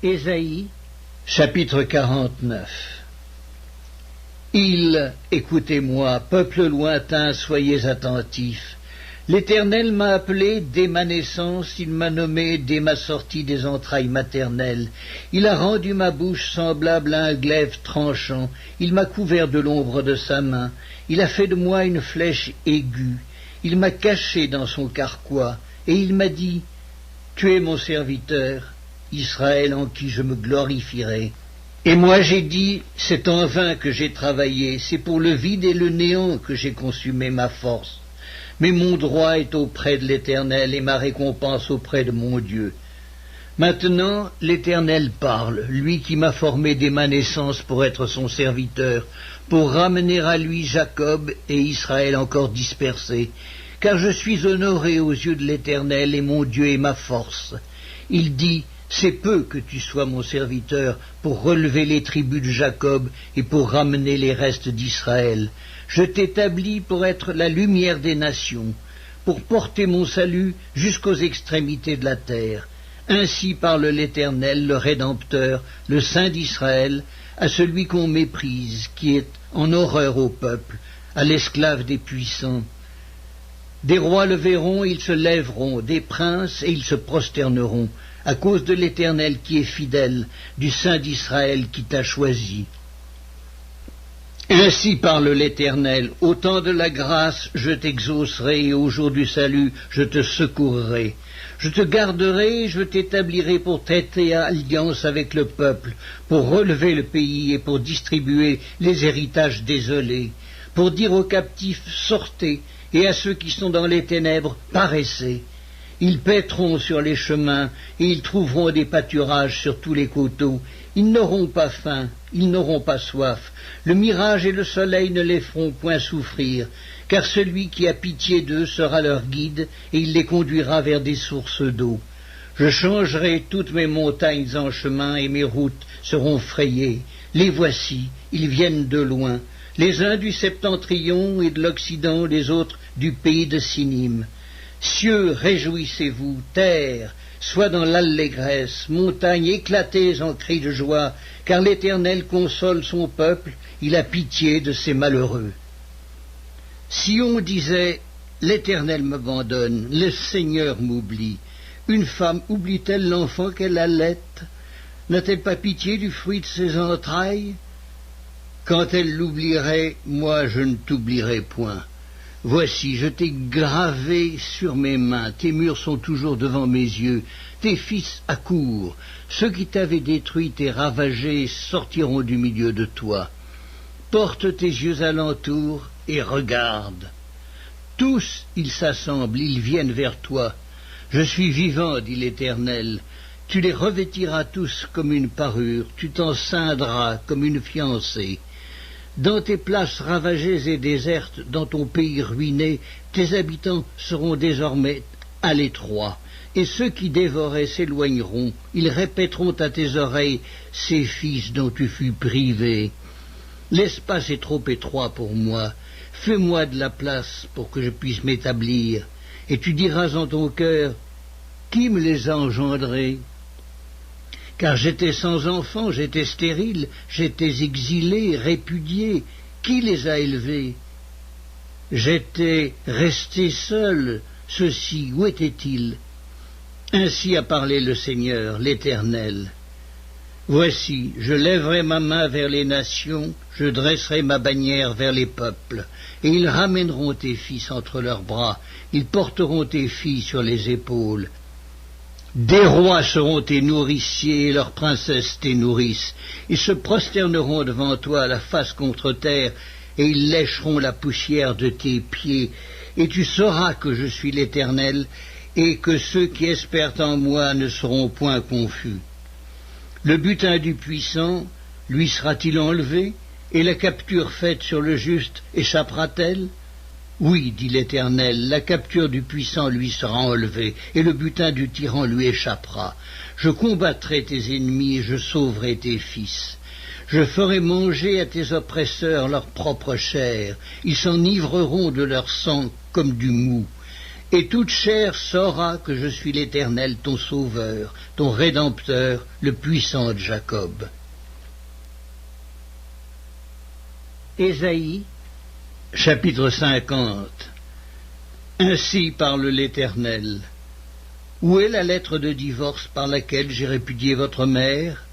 Ésaïe, chapitre 49. Écoutez-moi, peuple lointain, soyez attentifs. L'Éternel m'a appelé dès ma naissance, il m'a nommé dès ma sortie des entrailles maternelles. Il a rendu ma bouche semblable à un glaive tranchant, il m'a couvert de l'ombre de sa main, il a fait de moi une flèche aiguë, il m'a caché dans son carquois, et il m'a dit, « Tu es mon serviteur, Israël en qui je me glorifierai. » Et moi j'ai dit, c'est en vain que j'ai travaillé, c'est pour le vide et le néant que j'ai consumé ma force. Mais mon droit est auprès de l'Éternel et ma récompense auprès de mon Dieu. Maintenant l'Éternel parle, lui qui m'a formé dès ma naissance pour être son serviteur, pour ramener à lui Jacob et Israël encore dispersés, car je suis honoré aux yeux de l'Éternel et mon Dieu est ma force. Il dit, c'est peu que tu sois mon serviteur pour relever les tribus de Jacob et pour ramener les restes d'Israël. Je t'établis pour être la lumière des nations, pour porter mon salut jusqu'aux extrémités de la terre. Ainsi parle l'Éternel, le Rédempteur, le Saint d'Israël, à celui qu'on méprise, qui est en horreur au peuple, à l'esclave des puissants. Des rois le verront et ils se lèveront, des princes et ils se prosterneront, à cause de l'Éternel qui est fidèle, du Saint d'Israël qui t'a choisi. Ainsi parle l'Éternel, au temps de la grâce je t'exaucerai et au jour du salut je te secourrai. Je te garderai et je t'établirai pour traiter alliance avec le peuple, pour relever le pays et pour distribuer les héritages désolés, pour dire aux captifs sortez et à ceux qui sont dans les ténèbres paraissez. Ils paîtront sur les chemins, et ils trouveront des pâturages sur tous les coteaux. Ils n'auront pas faim, ils n'auront pas soif. Le mirage et le soleil ne les feront point souffrir, car celui qui a pitié d'eux sera leur guide, et il les conduira vers des sources d'eau. Je changerai toutes mes montagnes en chemin, et mes routes seront frayées. Les voici, ils viennent de loin, les uns du septentrion et de l'Occident, les autres du pays de Sinim. Cieux, réjouissez-vous, terre, sois dans l'allégresse, montagnes, éclatez en cris de joie, car l'Éternel console son peuple, il a pitié de ses malheureux. Sion disait, l'Éternel m'abandonne, le Seigneur m'oublie. Une femme oublie-t-elle l'enfant qu'elle allaite? N'a-t-elle pas pitié du fruit de ses entrailles? Quand elle l'oublierait, moi je ne t'oublierai point. Voici, je t'ai gravé sur mes mains, tes murs sont toujours devant mes yeux, tes fils accourent, ceux qui t'avaient détruit et ravagé sortiront du milieu de toi. Porte tes yeux alentour et regarde. Tous ils s'assemblent, ils viennent vers toi. Je suis vivant, dit l'Éternel, tu les revêtiras tous comme une parure, tu t'en ceindras comme une fiancée. Dans tes places ravagées et désertes, dans ton pays ruiné, tes habitants seront désormais à l'étroit, et ceux qui dévoraient s'éloigneront, ils répéteront à tes oreilles ces fils dont tu fus privé. L'espace est trop étroit pour moi, fais-moi de la place pour que je puisse m'établir, et tu diras en ton cœur, qui me les a engendrés? Car j'étais sans enfant, j'étais stérile, j'étais exilé, répudié. Qui les a élevés? J'étais resté seul. Ceux-ci, où étaient-ils? Ainsi a parlé le Seigneur, l'Éternel. Voici, je lèverai ma main vers les nations, je dresserai ma bannière vers les peuples, et ils ramèneront tes fils entre leurs bras, ils porteront tes filles sur les épaules. Des rois seront tes nourriciers et leurs princesses tes nourrices. Ils se prosterneront devant toi la face contre terre et ils lécheront la poussière de tes pieds. Et tu sauras que je suis l'Éternel et que ceux qui espèrent en moi ne seront point confus. Le butin du puissant, lui sera-t-il enlevé et la capture faite sur le juste échappera-t-elle? Oui, dit l'Éternel, la capture du puissant lui sera enlevée, et le butin du tyran lui échappera. Je combattrai tes ennemis et je sauverai tes fils. Je ferai manger à tes oppresseurs leur propre chair, ils s'enivreront de leur sang comme du mou. et toute chair saura que je suis l'Éternel, ton Sauveur, ton Rédempteur, le puissant de Jacob. Ésaïe, chapitre 50. Ainsi parle l'Éternel. Où est la lettre de divorce par laquelle j'ai répudié votre mère?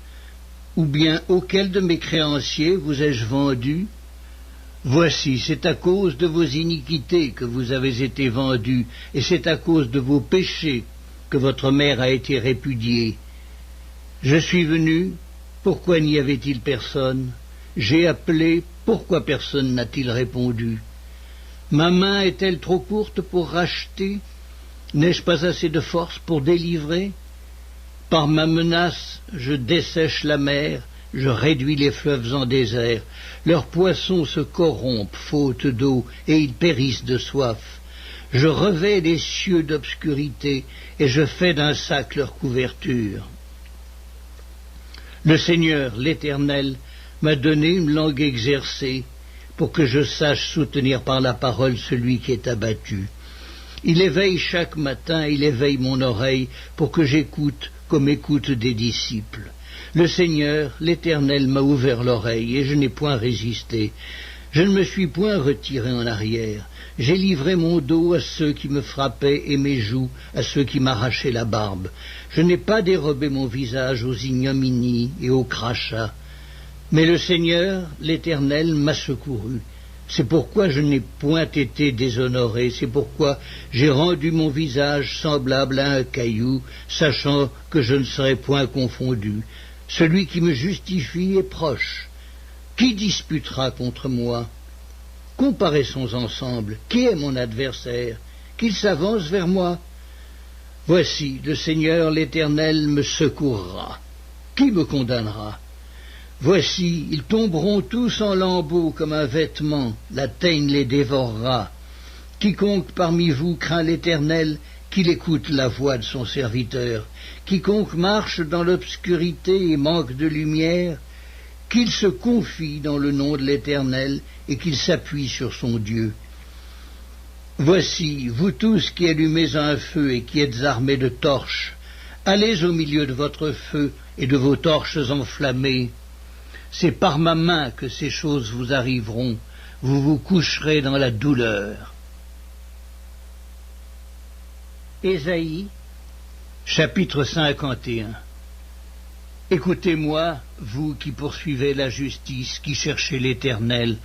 Ou bien auquel de mes créanciers vous ai-je vendu? Voici, c'est à cause de vos iniquités que vous avez été vendus, et c'est à cause de vos péchés que votre mère a été répudiée. Je suis venu, pourquoi n'y avait-il personne? J'ai appelé, pourquoi personne n'a-t-il répondu? Ma main est-elle trop courte pour racheter? N'ai-je pas assez de force pour délivrer? Par ma menace, je dessèche la mer, je réduis les fleuves en désert. Leurs poissons se corrompent, faute d'eau, et ils périssent de soif. Je revais les cieux d'obscurité, et je fais d'un sac leur couverture. Le Seigneur, l'Éternel, m'a donné une langue exercée, pour que je sache soutenir par la parole celui qui est abattu. Il éveille chaque matin, il éveille mon oreille, pour que j'écoute comme écoutent des disciples. Le Seigneur, l'Éternel, m'a ouvert l'oreille, et je n'ai point résisté. Je ne me suis point retiré en arrière. J'ai livré mon dos à ceux qui me frappaient, et mes joues à ceux qui m'arrachaient la barbe. Je n'ai pas dérobé mon visage aux ignominies et aux crachats. Mais le Seigneur, l'Éternel, m'a secouru. C'est pourquoi je n'ai point été déshonoré, c'est pourquoi j'ai rendu mon visage semblable à un caillou, sachant que je ne serai point confondu. Celui qui me justifie est proche. Qui disputera contre moi? Comparaissons ensemble. Qui est mon adversaire? Qu'il s'avance vers moi. Voici, le Seigneur l'Éternel me secourra. Qui me condamnera? Voici, ils tomberont tous en lambeaux comme un vêtement, la teigne les dévorera. Quiconque parmi vous craint l'Éternel, qu'il écoute la voix de son serviteur. Quiconque marche dans l'obscurité et manque de lumière, qu'il se confie dans le nom de l'Éternel et qu'il s'appuie sur son Dieu. Voici, vous tous qui allumez un feu et qui êtes armés de torches, allez au milieu de votre feu et de vos torches enflammées. C'est par ma main que ces choses vous arriveront, vous vous coucherez dans la douleur. Ésaïe, chapitre 51. Écoutez-moi, vous qui poursuivez la justice, qui cherchez l'Éternel,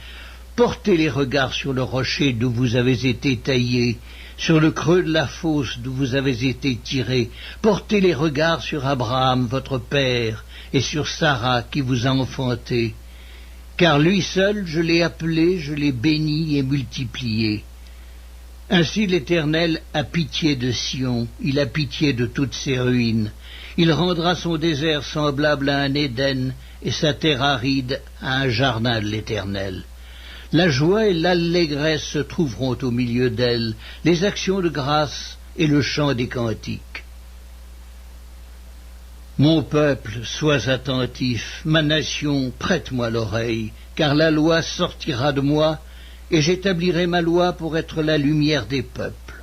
portez les regards sur le rocher d'où vous avez été taillés, sur le creux de la fosse d'où vous avez été tirés, portez les regards sur Abraham, votre père, et sur Sarah qui vous a enfanté. Car lui seul, je l'ai appelé, je l'ai béni et multiplié. Ainsi l'Éternel a pitié de Sion, il a pitié de toutes ses ruines. Il rendra son désert semblable à un Éden, et sa terre aride à un jardin de l'Éternel. La joie et l'allégresse se trouveront au milieu d'elle, les actions de grâce et le chant des cantiques. Mon peuple, sois attentif, ma nation, prête-moi l'oreille, car la loi sortira de moi, et j'établirai ma loi pour être la lumière des peuples.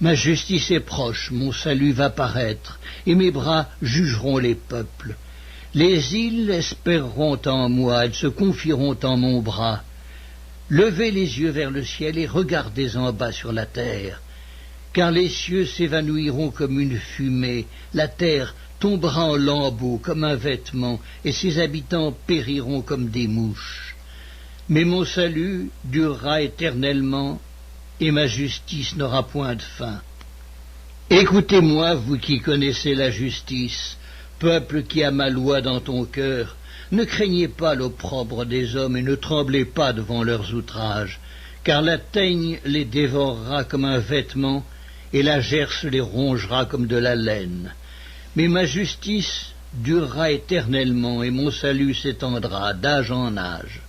Ma justice est proche, mon salut va paraître, et mes bras jugeront les peuples. Les îles espéreront en moi, elles se confieront en mon bras. Levez les yeux vers le ciel et regardez en bas sur la terre, car les cieux s'évanouiront comme une fumée, la terre tombera en lambeaux comme un vêtement, et ses habitants périront comme des mouches. Mais mon salut durera éternellement, et ma justice n'aura point de fin. Écoutez-moi, vous qui connaissez la justice, peuple qui a ma loi dans ton cœur, ne craignez pas l'opprobre des hommes et ne tremblez pas devant leurs outrages, car la teigne les dévorera comme un vêtement, et la gerce les rongera comme de la laine. Mais ma justice durera éternellement, et mon salut s'étendra d'âge en âge.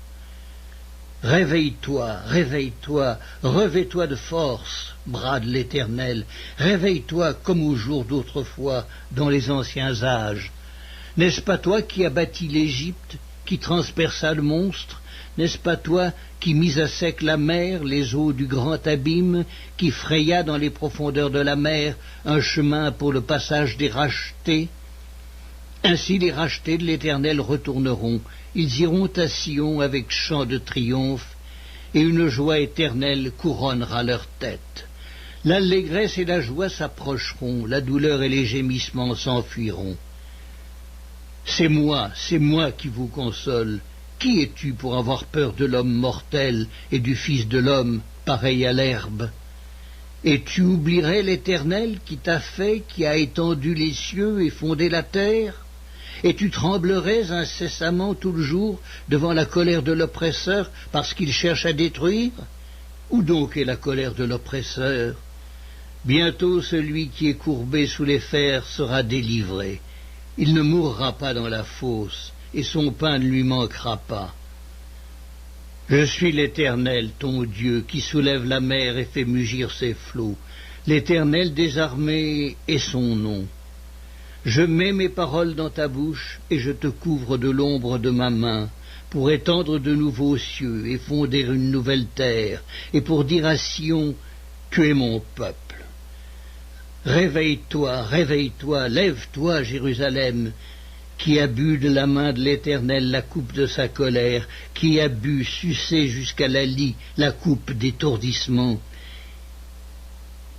Réveille-toi, réveille-toi, revêt-toi de force, bras de l'Éternel, réveille-toi comme au jour d'autrefois, dans les anciens âges. N'est-ce pas toi qui as bâti l'Égypte, qui transperça le monstre? N'est-ce pas toi qui mis à sec la mer, les eaux du grand abîme, qui fraya dans les profondeurs de la mer un chemin pour le passage des rachetés? Ainsi les rachetés de l'Éternel retourneront, ils iront à Sion avec chant de triomphe, et une joie éternelle couronnera leur tête. L'allégresse et la joie s'approcheront, la douleur et les gémissements s'enfuiront. C'est moi qui vous console. Qui es-tu pour avoir peur de l'homme mortel et du Fils de l'homme, pareil à l'herbe? Et tu oublierais l'Éternel qui t'a fait, qui a étendu les cieux et fondé la terre? Et tu tremblerais incessamment tout le jour devant la colère de l'oppresseur parce qu'il cherche à détruire? Où donc est la colère de l'oppresseur? Bientôt celui qui est courbé sous les fers sera délivré. Il ne mourra pas dans la fosse, et son pain ne lui manquera pas. Je suis l'Éternel, ton Dieu, qui soulève la mer et fait mugir ses flots. L'Éternel des armées est son nom. Je mets mes paroles dans ta bouche, et je te couvre de l'ombre de ma main, pour étendre de nouveaux cieux, et fonder une nouvelle terre, et pour dire à Sion, tu es mon peuple. Réveille-toi, réveille-toi, lève-toi, Jérusalem, qui a bu de la main de l'Éternel la coupe de sa colère, qui a bu, sucé jusqu'à la lie, la coupe d'étourdissement.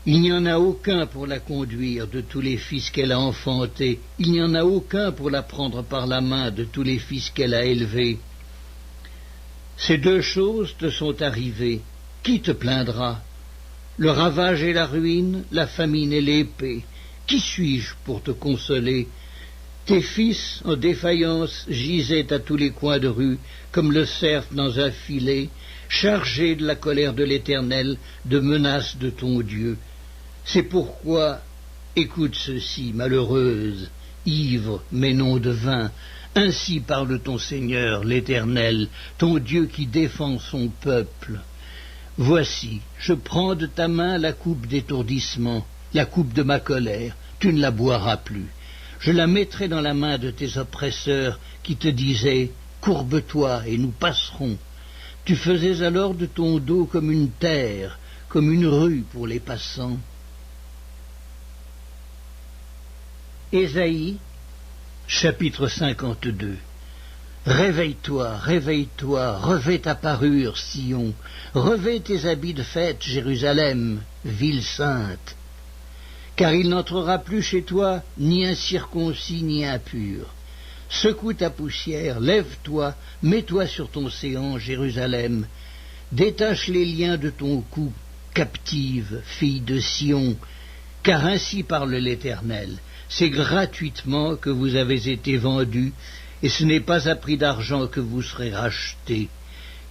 Il n'y en a aucun pour la conduire de tous les fils qu'elle a enfantés, il n'y en a aucun pour la prendre par la main de tous les fils qu'elle a élevés. Ces deux choses te sont arrivées, qui te plaindra? Le ravage et la ruine, la famine et l'épée, qui suis-je pour te consoler? Tes fils, en défaillance, gisaient à tous les coins de rue, comme le cerf dans un filet, chargés de la colère de l'Éternel, de menaces de ton Dieu. C'est pourquoi, écoute ceci, malheureuse, ivre, mais non de vin, ainsi parle ton Seigneur, l'Éternel, ton Dieu qui défend son peuple. Voici, je prends de ta main la coupe d'étourdissement, la coupe de ma colère, tu ne la boiras plus. Je la mettrai dans la main de tes oppresseurs qui te disaient « Courbe-toi et nous passerons ». Tu faisais alors de ton dos comme une terre, comme une rue pour les passants. Ésaïe, chapitre 52. Réveille-toi, réveille-toi, revêt ta parure, Sion, revêt tes habits de fête, Jérusalem, ville sainte. Car il n'entrera plus chez toi ni incirconcis ni impur. Secoue ta poussière, lève-toi, mets-toi sur ton séant, Jérusalem. Détache les liens de ton cou, captive, fille de Sion, car ainsi parle l'Éternel. C'est gratuitement que vous avez été vendus, et ce n'est pas à prix d'argent que vous serez rachetés.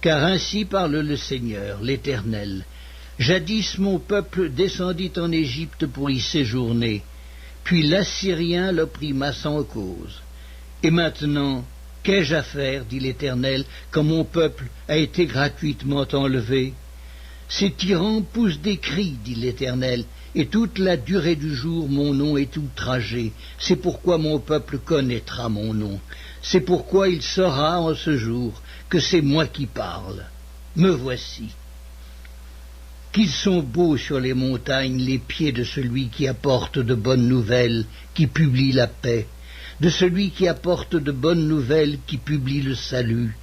Car ainsi parle le Seigneur, l'Éternel. Jadis mon peuple descendit en Égypte pour y séjourner, puis l'Assyrien l'opprima sans cause. Et maintenant, qu'ai-je à faire, dit l'Éternel, quand mon peuple a été gratuitement enlevé? Ces tyrans poussent des cris, dit l'Éternel, et toute la durée du jour mon nom est outragé. C'est pourquoi mon peuple connaîtra mon nom. C'est pourquoi il saura en ce jour que c'est moi qui parle. Me voici. Qu'ils sont beaux sur les montagnes les pieds de celui qui apporte de bonnes nouvelles, qui publie la paix, de celui qui apporte de bonnes nouvelles, qui publie le salut,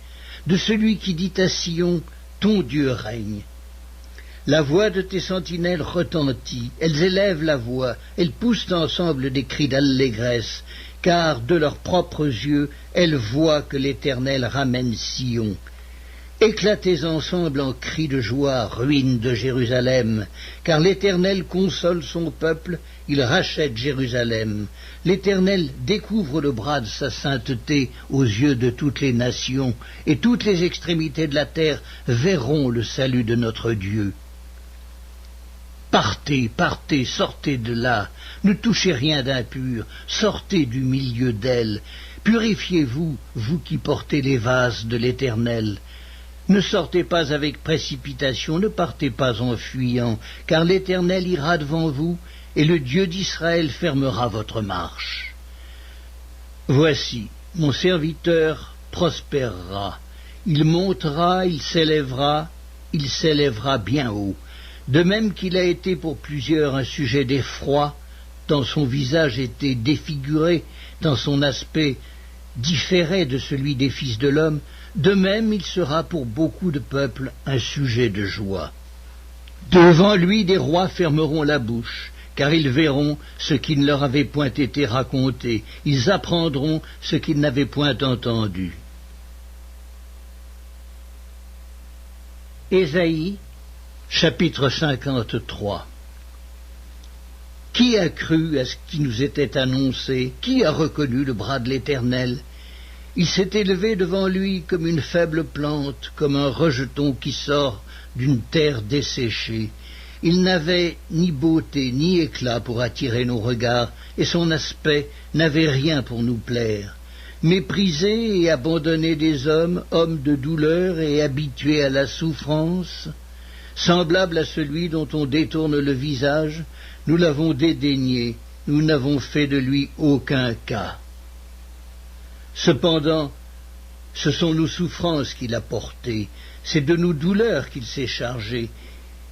de celui qui dit à Sion, ton Dieu règne. La voix de tes sentinelles retentit, elles élèvent la voix, elles poussent ensemble des cris d'allégresse, car de leurs propres yeux, elles voient que l'Éternel ramène Sion. Éclatez ensemble en cris de joie, ruines de Jérusalem, car l'Éternel console son peuple, il rachète Jérusalem. L'Éternel découvre le bras de sa sainteté aux yeux de toutes les nations, et toutes les extrémités de la terre verront le salut de notre Dieu. Partez, partez, sortez de là, ne touchez rien d'impur, sortez du milieu d'elle, purifiez-vous, vous qui portez les vases de l'Éternel. Ne sortez pas avec précipitation, ne partez pas en fuyant, car l'Éternel ira devant vous, et le Dieu d'Israël fermera votre marche. Voici, mon serviteur prospérera. Il montera, il s'élèvera bien haut. De même qu'il a été pour plusieurs un sujet d'effroi, tant son visage était défiguré, tant son aspect différait de celui des fils de l'homme, de même il sera pour beaucoup de peuples un sujet de joie. Devant lui des rois fermeront la bouche, car ils verront ce qui ne leur avait point été raconté, ils apprendront ce qu'ils n'avaient point entendu. Ésaïe, chapitre 53. Qui a cru à ce qui nous était annoncé? Qui a reconnu le bras de l'Éternel? Il s'est élevé devant lui comme une faible plante, comme un rejeton qui sort d'une terre desséchée. Il n'avait ni beauté ni éclat pour attirer nos regards, et son aspect n'avait rien pour nous plaire. Méprisé et abandonné des hommes, homme de douleur et habitué à la souffrance, semblable à celui dont on détourne le visage, nous l'avons dédaigné, nous n'avons fait de lui aucun cas. Cependant, ce sont nos souffrances qu'il a portées, c'est de nos douleurs qu'il s'est chargé,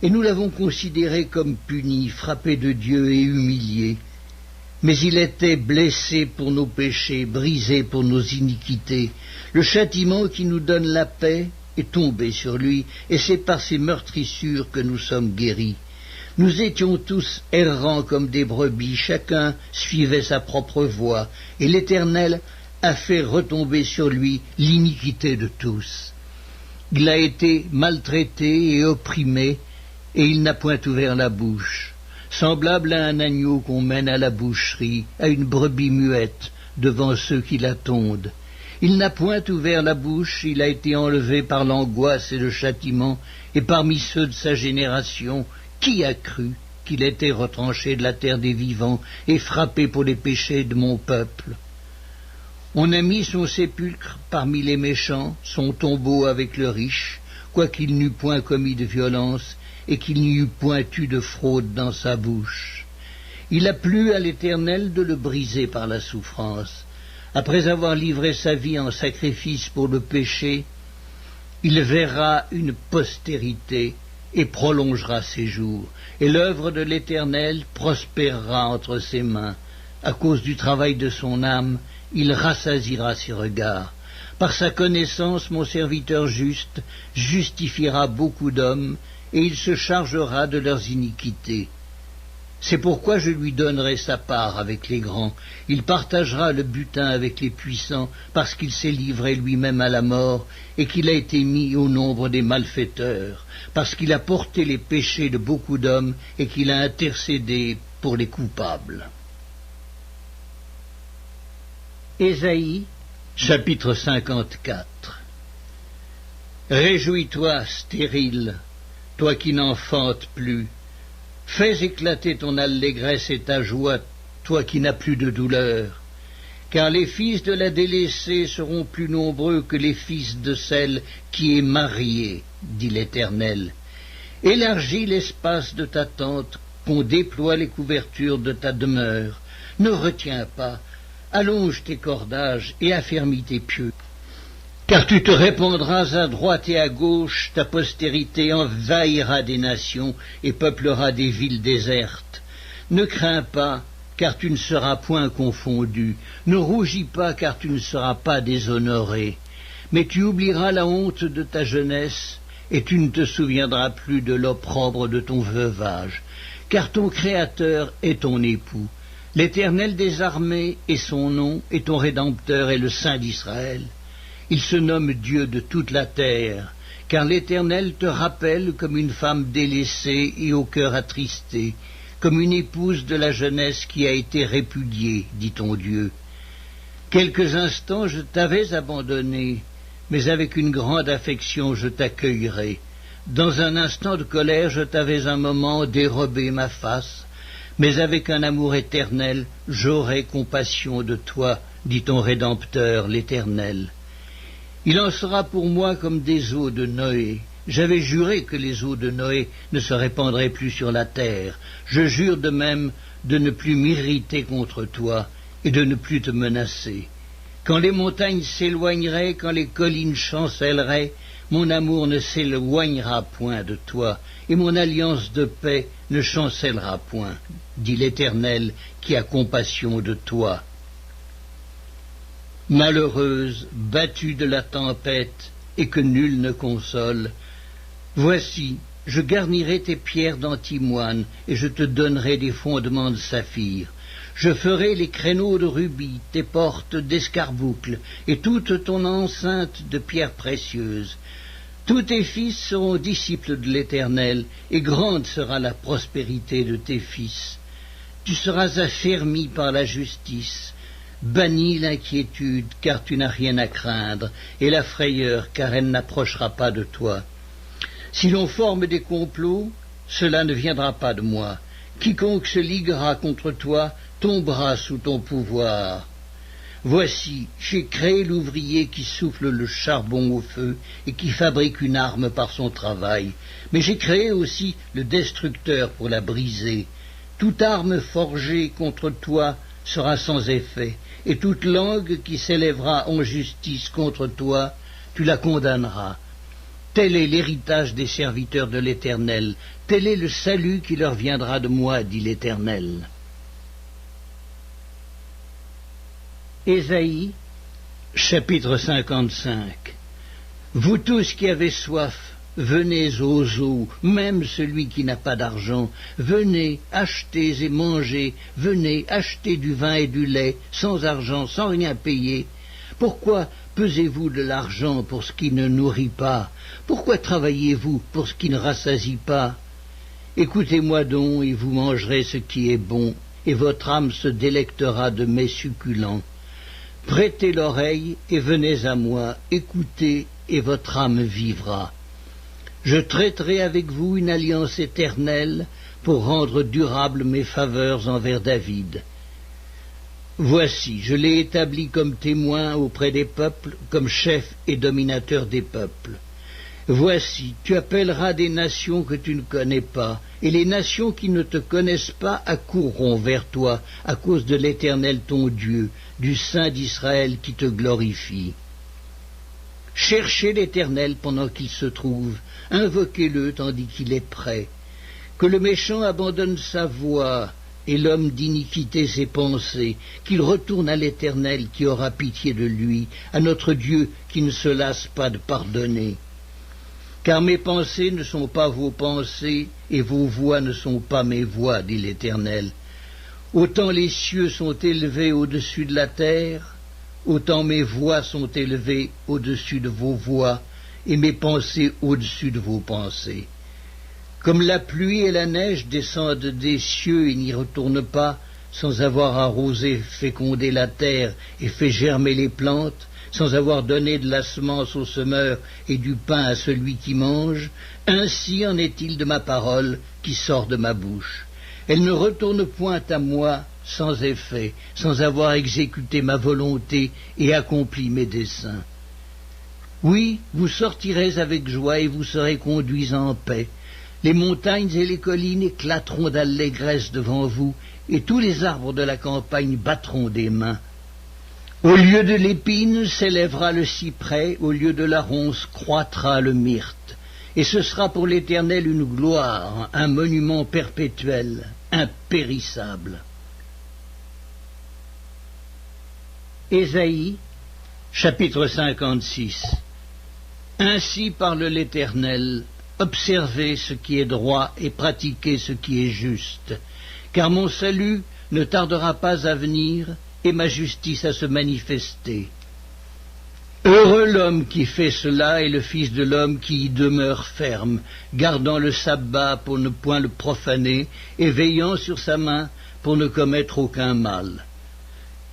et nous l'avons considéré comme puni, frappé de Dieu et humilié. Mais il était blessé pour nos péchés, brisé pour nos iniquités. Le châtiment qui nous donne la paix est tombé sur lui, et c'est par ses meurtrissures que nous sommes guéris. Nous étions tous errants comme des brebis, chacun suivait sa propre voie, et l'Éternel a fait retomber sur lui l'iniquité de tous. Il a été maltraité et opprimé, et il n'a point ouvert la bouche. Semblable à un agneau qu'on mène à la boucherie, à une brebis muette devant ceux qui la tondent. Il n'a point ouvert la bouche, il a été enlevé par l'angoisse et le châtiment, et parmi ceux de sa génération, qui a cru qu'il était retranché de la terre des vivants et frappé pour les péchés de mon peuple? On a mis son sépulcre parmi les méchants, son tombeau avec le riche, quoiqu'il n'eût point commis de violence, et qu'il n'y eût point eu de fraude dans sa bouche. Il a plu à l'Éternel de le briser par la souffrance. Après avoir livré sa vie en sacrifice pour le péché, il verra une postérité et prolongera ses jours, et l'œuvre de l'Éternel prospérera entre ses mains. À cause du travail de son âme, il rassasiera ses regards. Par sa connaissance, mon serviteur juste justifiera beaucoup d'hommes, et il se chargera de leurs iniquités. C'est pourquoi je lui donnerai sa part avec les grands. Il partagera le butin avec les puissants, parce qu'il s'est livré lui-même à la mort, et qu'il a été mis au nombre des malfaiteurs, parce qu'il a porté les péchés de beaucoup d'hommes, et qu'il a intercédé pour les coupables. Ésaïe, chapitre 54. Réjouis-toi, stérile, toi qui n'enfantes plus. Fais éclater ton allégresse et ta joie, toi qui n'as plus de douleur. Car les fils de la délaissée seront plus nombreux que les fils de celle qui est mariée, dit l'Éternel. Élargis l'espace de ta tente, qu'on déploie les couvertures de ta demeure. Ne retiens pas, allonge tes cordages et affermis tes pieux. Car tu te répandras à droite et à gauche, ta postérité envahira des nations et peuplera des villes désertes. Ne crains pas, car tu ne seras point confondu. Ne rougis pas, car tu ne seras pas déshonoré. Mais tu oublieras la honte de ta jeunesse, et tu ne te souviendras plus de l'opprobre de ton veuvage. Car ton Créateur est ton époux. L'Éternel des armées est son nom, et ton Rédempteur est le Saint d'Israël. Il se nomme Dieu de toute la terre, car l'Éternel te rappelle comme une femme délaissée et au cœur attristé, comme une épouse de la jeunesse qui a été répudiée, dit ton Dieu. Quelques instants je t'avais abandonné, mais avec une grande affection je t'accueillerai. Dans un instant de colère je t'avais un moment dérobé ma face, mais avec un amour éternel j'aurai compassion de toi, dit ton Rédempteur, l'Éternel. Il en sera pour moi comme des eaux de Noé. J'avais juré que les eaux de Noé ne se répandraient plus sur la terre. Je jure de même de ne plus m'irriter contre toi et de ne plus te menacer. Quand les montagnes s'éloigneraient, quand les collines chancelleraient, mon amour ne s'éloignera point de toi, et mon alliance de paix ne chancellera point, dit l'Éternel qui a compassion de toi. Malheureuse, battue de la tempête, et que nul ne console, voici, je garnirai tes pierres d'antimoine, et je te donnerai des fondements de saphir. Je ferai les créneaux de rubis, tes portes d'escarboucles, et toute ton enceinte de pierres précieuses. Tous tes fils seront disciples de l'Éternel, et grande sera la prospérité de tes fils. Tu seras affermi par la justice. Bannis l'inquiétude, car tu n'as rien à craindre, et la frayeur, car elle n'approchera pas de toi. Si l'on forme des complots, cela ne viendra pas de moi. Quiconque se liguera contre toi tombera sous ton pouvoir. Voici, j'ai créé l'ouvrier qui souffle le charbon au feu et qui fabrique une arme par son travail, mais j'ai créé aussi le destructeur pour la briser. Toute arme forgée contre toi sera sans effet, et toute langue qui s'élèvera en justice contre toi, tu la condamneras. Tel est l'héritage des serviteurs de l'Éternel, tel est le salut qui leur viendra de moi, dit l'Éternel. Ésaïe, chapitre 55. Vous tous qui avez soif, venez aux eaux, même celui qui n'a pas d'argent, venez, achetez et mangez, venez, achetez du vin et du lait, sans argent, sans rien payer. Pourquoi pesez-vous de l'argent pour ce qui ne nourrit pas? Pourquoi travaillez-vous pour ce qui ne rassasie pas? Écoutez-moi donc, et vous mangerez ce qui est bon, et votre âme se délectera de mets succulents. Prêtez l'oreille et venez à moi, écoutez, et votre âme vivra. Je traiterai avec vous une alliance éternelle pour rendre durables mes faveurs envers David. Voici, je l'ai établi comme témoin auprès des peuples, comme chef et dominateur des peuples. Voici, tu appelleras des nations que tu ne connais pas, et les nations qui ne te connaissent pas accourront vers toi à cause de l'Éternel ton Dieu, du Saint d'Israël qui te glorifie. Cherchez l'Éternel pendant qu'il se trouve, invoquez-le tandis qu'il est prêt. Que le méchant abandonne sa voie, et l'homme d'iniquité ses pensées, qu'il retourne à l'Éternel qui aura pitié de lui, à notre Dieu qui ne se lasse pas de pardonner. Car mes pensées ne sont pas vos pensées, et vos voix ne sont pas mes voix, dit l'Éternel. Autant les cieux sont élevés au-dessus de la terre, autant mes voix sont élevées au-dessus de vos voix, et mes pensées au-dessus de vos pensées. Comme la pluie et la neige descendent des cieux et n'y retournent pas, sans avoir arrosé, fécondé la terre et fait germer les plantes, sans avoir donné de la semence au semeur et du pain à celui qui mange, ainsi en est-il de ma parole qui sort de ma bouche. Elle ne retourne point à moi sans effet, sans avoir exécuté ma volonté et accompli mes desseins. Oui, vous sortirez avec joie et vous serez conduits en paix. Les montagnes et les collines éclateront d'allégresse devant vous, et tous les arbres de la campagne battront des mains. Au lieu de l'épine s'élèvera le cyprès, au lieu de la ronce croîtra le myrte. Et ce sera pour l'Éternel une gloire, un monument perpétuel, impérissable. Ésaïe, chapitre 56. Ainsi parle l'Éternel, observez ce qui est droit et pratiquez ce qui est juste, car mon salut ne tardera pas à venir, et ma justice à se manifester. Heureux l'homme qui fait cela et le fils de l'homme qui y demeure ferme, gardant le sabbat pour ne point le profaner et veillant sur sa main pour ne commettre aucun mal.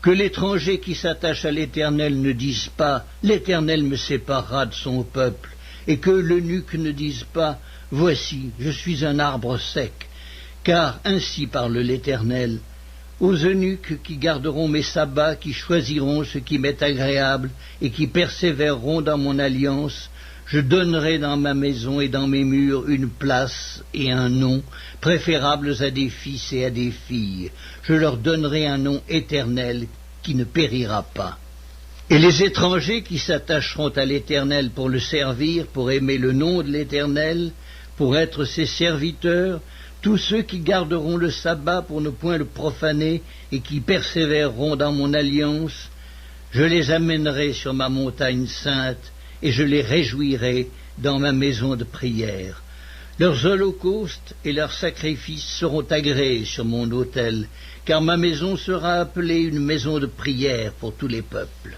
Que l'étranger qui s'attache à l'Éternel ne dise pas « L'Éternel me séparera de son peuple » et que l'eunuque ne dise pas « Voici, je suis un arbre sec » car ainsi parle l'Éternel. Aux eunuques qui garderont mes sabbats, qui choisiront ce qui m'est agréable et qui persévéreront dans mon alliance, je donnerai dans ma maison et dans mes murs une place et un nom, préférables à des fils et à des filles. Je leur donnerai un nom éternel qui ne périra pas. Et les étrangers qui s'attacheront à l'Éternel pour le servir, pour aimer le nom de l'Éternel, pour être ses serviteurs, tous ceux qui garderont le sabbat pour ne point le profaner et qui persévéreront dans mon alliance, je les amènerai sur ma montagne sainte et je les réjouirai dans ma maison de prière. Leurs holocaustes et leurs sacrifices seront agréés sur mon autel, car ma maison sera appelée une maison de prière pour tous les peuples.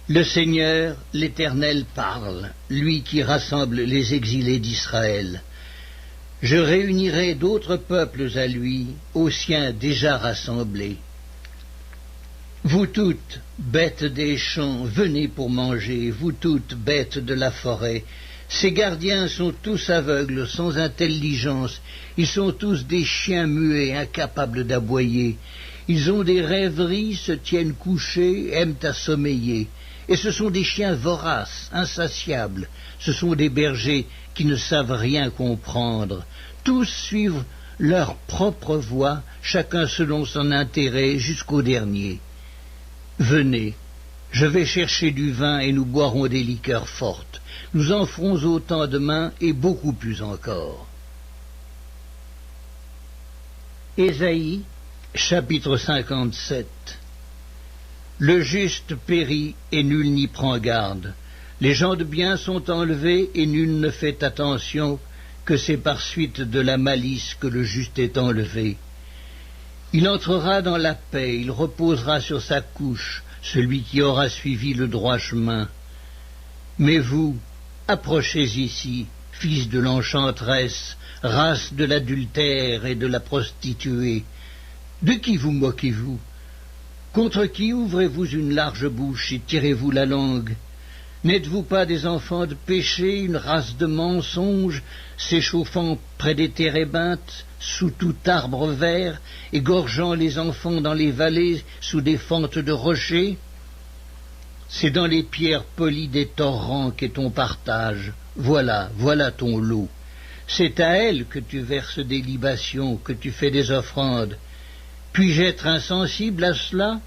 Le Seigneur, l'Éternel, parle, lui qui rassemble les exilés d'Israël. Je réunirai d'autres peuples à lui, aux siens déjà rassemblés. Vous toutes, bêtes des champs, venez pour manger, vous toutes, bêtes de la forêt. Ces gardiens sont tous aveugles, sans intelligence, ils sont tous des chiens muets, incapables d'aboyer. Ils ont des rêveries, se tiennent couchés, aiment à sommeiller. Et ce sont des chiens voraces, insatiables, ce sont des bergers qui ne savent rien comprendre. Tous suivent leur propre voie, chacun selon son intérêt, jusqu'au dernier. Venez, je vais chercher du vin et nous boirons des liqueurs fortes. Nous en ferons autant demain et beaucoup plus encore. Ésaïe, chapitre 57. Le juste périt et nul n'y prend garde. Les gens de bien sont enlevés et nul ne fait attention, que c'est par suite de la malice que le juste est enlevé. Il entrera dans la paix, il reposera sur sa couche, celui qui aura suivi le droit chemin. Mais vous, approchez ici, fils de l'enchanteresse, race de l'adultère et de la prostituée. De qui vous moquez-vous? Contre qui ouvrez-vous une large bouche et tirez-vous la langue? N'êtes-vous pas des enfants de péché, une race de mensonges, s'échauffant près des térébinthes, sous tout arbre vert, égorgeant les enfants dans les vallées, sous des fentes de rochers? C'est dans les pierres polies des torrents qu'est ton partage. Voilà, voilà ton lot. C'est à elles que tu verses des libations, que tu fais des offrandes. Puis-je être insensible à cela?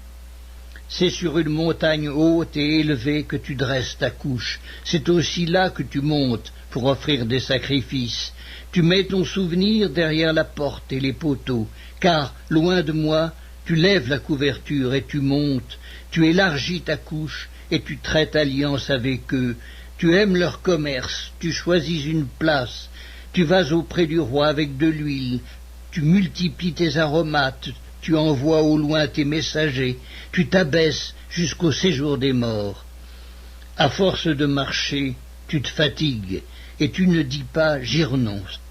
C'est sur une montagne haute et élevée que tu dresses ta couche. C'est aussi là que tu montes pour offrir des sacrifices. Tu mets ton souvenir derrière la porte et les poteaux, car, loin de moi, tu lèves la couverture et tu montes. Tu élargis ta couche et tu traites alliance avec eux. Tu aimes leur commerce, tu choisis une place. Tu vas auprès du roi avec de l'huile. Tu multiplies tes aromates. Tu envoies au loin tes messagers, tu t'abaisses jusqu'au séjour des morts. À force de marcher, tu te fatigues, et tu ne dis pas « j'y renonce ».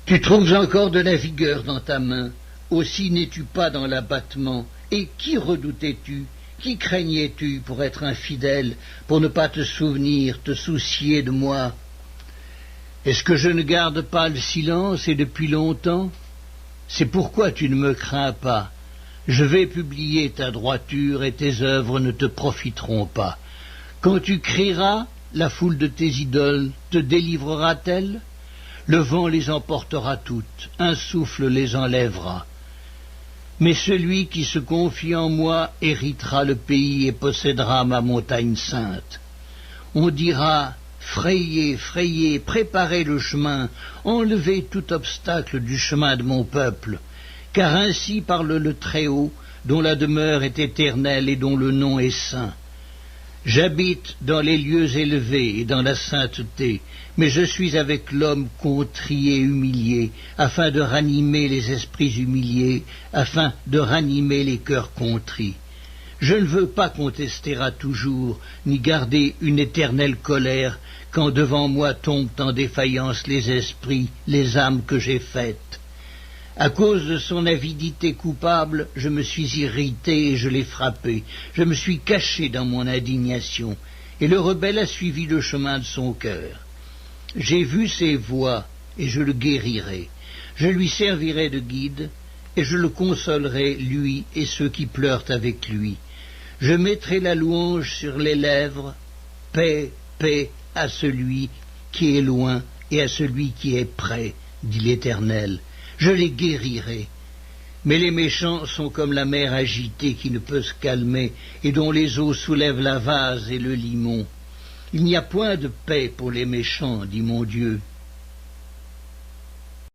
Tu trouves encore de la vigueur dans ta main, aussi n'es-tu pas dans l'abattement. Et qui redoutais-tu? Qui craignais-tu pour être infidèle, pour ne pas te souvenir, te soucier de moi? Est-ce que je ne garde pas le silence et depuis longtemps? C'est pourquoi tu ne me crains pas. Je vais publier ta droiture et tes œuvres ne te profiteront pas. Quand tu crieras, la foule de tes idoles te délivrera-t-elle? Le vent les emportera toutes, un souffle les enlèvera. Mais celui qui se confie en moi héritera le pays et possédera ma montagne sainte. On dira: frayez, frayez, préparez le chemin, enlevez tout obstacle du chemin de mon peuple, car ainsi parle le Très-Haut, dont la demeure est éternelle et dont le nom est saint. J'habite dans les lieux élevés et dans la sainteté, mais je suis avec l'homme contrit et humilié, afin de ranimer les esprits humiliés, afin de ranimer les cœurs contrits. Je ne veux pas contester à toujours, ni garder une éternelle colère, quand devant moi tombent en défaillance les esprits, les âmes que j'ai faites. À cause de son avidité coupable, je me suis irrité et je l'ai frappé. Je me suis caché dans mon indignation, et le rebelle a suivi le chemin de son cœur. J'ai vu ses voies, et je le guérirai. Je lui servirai de guide, et je le consolerai, lui et ceux qui pleurent avec lui. Je mettrai la louange sur les lèvres, paix, paix à celui qui est loin et à celui qui est près, dit l'Éternel. Je les guérirai. Mais les méchants sont comme la mer agitée qui ne peut se calmer et dont les eaux soulèvent la vase et le limon. Il n'y a point de paix pour les méchants, dit mon Dieu.